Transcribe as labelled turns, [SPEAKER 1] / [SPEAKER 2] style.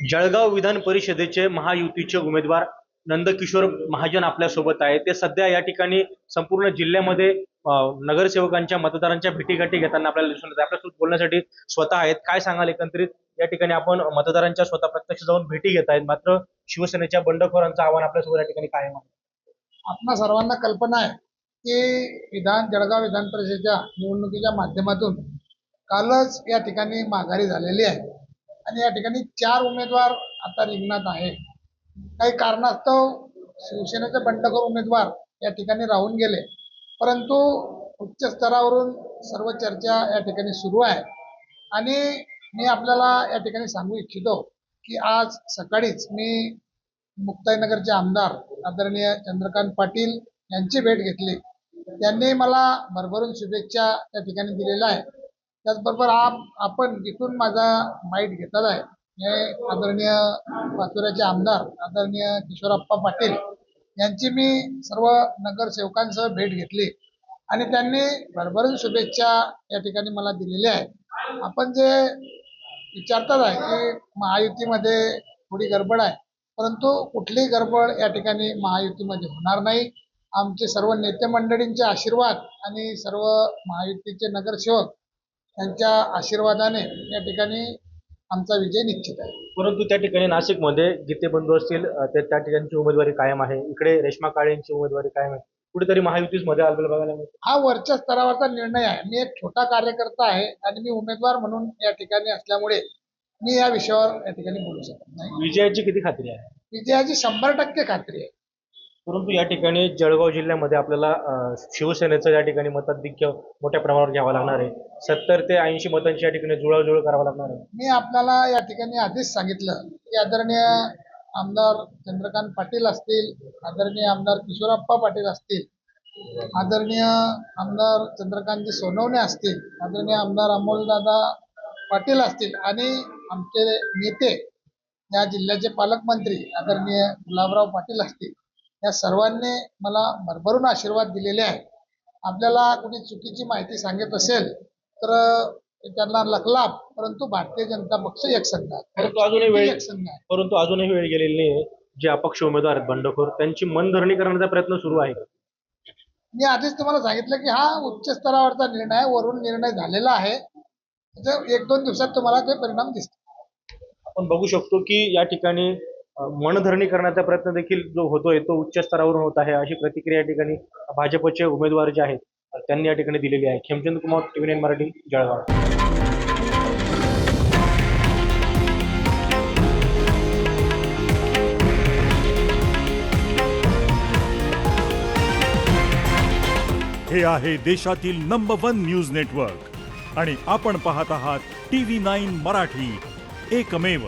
[SPEAKER 1] जळगाव विधान परिषदेचे महायुतीचे उमेदवार नंदकिशोर महाजन आपल्यासोबत आहे। ते सध्या या ठिकाणी संपूर्ण जिल्ह्यामध्ये नगरसेवकांच्या मतदारांच्या भेटीगाठी घेताना आपल्याला दिसून येते। आपल्यासोबत बोलण्यासाठी स्वतः आहेत। काय सांगाल एकंदरीत या ठिकाणी आपण मतदारांच्या स्वतः प्रत्यक्ष जाऊन भेटी घेत आहेत, मात्र शिवसेनेच्या बंडखोरांचं आव्हान आपल्यासोबत या ठिकाणी कायम आहे।
[SPEAKER 2] आपणा सर्वांना कल्पना आहे की जळगाव विधान परिषदेच्या निवडणुकीच्या माध्यमातून कालच या ठिकाणी माघारी झालेली आहे आणि या ठिकाणी 4 उमेदवार आता रिंगणात आहे। काही कारणास्तव शिवसेनेचे बंडखोर उमेदवार या ठिकाणी राहून गेले, परंतु उच्च स्तरावरून सर्व चर्चा या ठिकाणी सुरू आहे। आणि मी आपल्याला या ठिकाणी सांगू इच्छितो की आज सकाळीच मी मुक्ताईनगरचे आमदार आदरणीय चंद्रकांत पाटील यांची भेट घेतली। त्यांनी मला भरभरून शुभेच्छा या ठिकाणी दिलेल्या आहे। त्याचबरोबर आपण जिथून माझा माईट घेतला आहे हे आदरणीय पाचोऱ्याचे आमदार आदरणीय किशोरप्पा पाटील यांची मी सर्व नगरसेवकांसह भेट घेतली आणि त्यांनी भरभरून शुभेच्छा या ठिकाणी मला दिलेल्या आहे। आपण जे विचारतात आहे की महायुतीमध्ये थोडी गडबड आहे, परंतु कुठलीही गडबड या ठिकाणी महायुतीमध्ये होणार नाही। आमचे सर्व नेते मंडळींचे आशीर्वाद आणि सर्व महायुतीचे नगरसेवक यांच्या आशीर्वादाने या ठिकाणी आमचा विजय निश्चित आहे।
[SPEAKER 1] परंतु त्या ठिकाणी नाशिकमध्ये गीते बंधू असतील, त्या ठिकाणची उमेदवारी कायम आहे। इकडे रेश्मा काळेंची उमेदवारी कायम आहे। कुठेतरी महायुतीच मध्ये आपल्याला बघायला मिळते।
[SPEAKER 2] हा वरच्या स्तरावरचा निर्णय आहे। मी एक छोटा कार्यकर्ता आहे आणि मी उमेदवार म्हणून या ठिकाणी असल्यामुळे मी या विषयावर या ठिकाणी बोलू शकत नाही।
[SPEAKER 1] विजयाची किती खात्री आहे?
[SPEAKER 2] विजयाची 100% खात्री आहे।
[SPEAKER 1] परंतु या ठिकाणी जळगाव जिल्ह्यामध्ये आपल्याला शिवसेनेचं या ठिकाणी मताधिक्य मोठ्या प्रमाणावर घ्यावं लागणार आहे। 70 ते 80 मतांची या ठिकाणी जुळाजुळ करावं लागणार आहे।
[SPEAKER 2] मी आपल्याला या ठिकाणी आधीच सांगितलं की आदरणीय आमदार चंद्रकांत पाटील असतील, आदरणीय आमदार किशोरप्पा पाटील असतील, आदरणीय आमदार चंद्रकांतजी सोनवणे असतील, आदरणीय आमदार अमोलदादा पाटील असतील आणि आमचे नेते या जिल्ह्याचे पालकमंत्री आदरणीय गुलाबराव पाटील असतील, या सर्वांनी मला भरभरून आशीर्वाद दिलेले आहे। आपल्याला कोणी चुकीची माहिती सांगत असेल तर त्यांना लखलाप, परंतु भारतीय जनता पक्ष एकसंघ आहे।
[SPEAKER 1] परंतु अजूनही वेळ गेलेली नाही। जे अपक्ष उमेदवार आहेत बंडखोर, त्यांची मनधरणी करण्याचा प्रयत्न सुरू आहे का?
[SPEAKER 2] मी आधीच तुम्हाला सांगितलं की हा उच्च स्तरावरचा निर्णय, वरून निर्णय झालेला आहे। 1-2 दिवसात तुम्हाला ते परिणाम दिसतील।
[SPEAKER 1] आपण बघू शकतो की या ठिकाणी मनधरणी करण्याचा प्रयत्न देखील जो होतोय तो उच्च स्तरावरून होत आहे, अशी प्रतिक्रिया या ठिकाणी भाजपचे उमेदवार जे आहेत त्यांनी या ठिकाणी दिलेली आहे। खेमचंद कुमार, TV9 मराठी, जळगाव।
[SPEAKER 3] हे आहे देशातील नंबर 1 न्यूज नेटवर्क आणि आपण पाहत आहात TV9 मराठी, एकमेव।